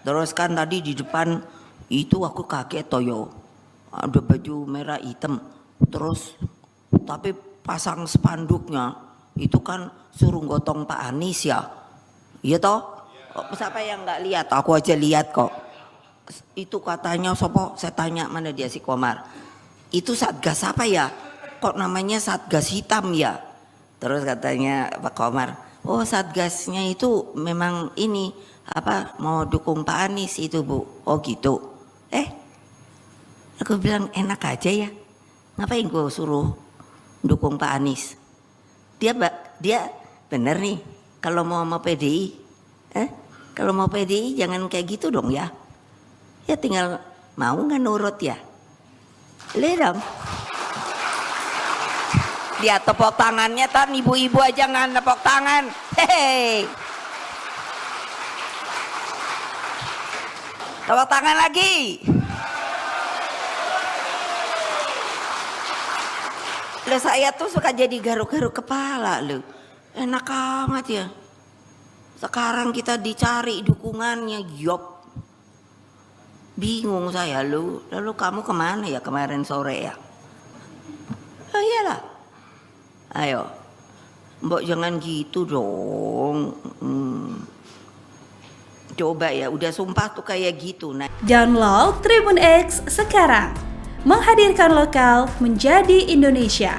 Terus kan tadi di depan itu aku kaget toyo, ada baju merah hitam. Terus tapi pasang spanduknya itu kan suruh gotong Pak Anies ya. Iya toh? Siapa yang nggak lihat? Aku aja lihat kok. Itu katanya sopo, saya tanya mana dia si Komar. Itu Satgas apa ya? Kok namanya Satgas hitam ya? Terus katanya Pak Komar, oh Satgasnya itu memang ini apa mau dukung Pak Anies itu Bu. Oh gitu. Aku bilang enak aja ya. Ngapain gue suruh dukung Pak Anies? Dia bener nih kalau mau PDI, kalau mau PDI jangan kayak gitu dong ya. Ya tinggal mau nggak nurut ya. Lihat dong. Dia tepuk tangannya, tan ibu-ibu aja nggak tepuk tangan. Hehehe. Tepuk tangan lagi. Loh saya tuh suka jadi garuk-garuk kepala loh. Enak amat ya. Sekarang kita dicari dukungannya, yop. Bingung saya lu. Lalu kamu kemana ya kemarin sore ya? Oh iyalah. Ayo. Mbok jangan gitu dong. Coba ya, udah sumpah tuh kayak gitu. Nah. Download Tribun X sekarang. Menghadirkan lokal menjadi Indonesia.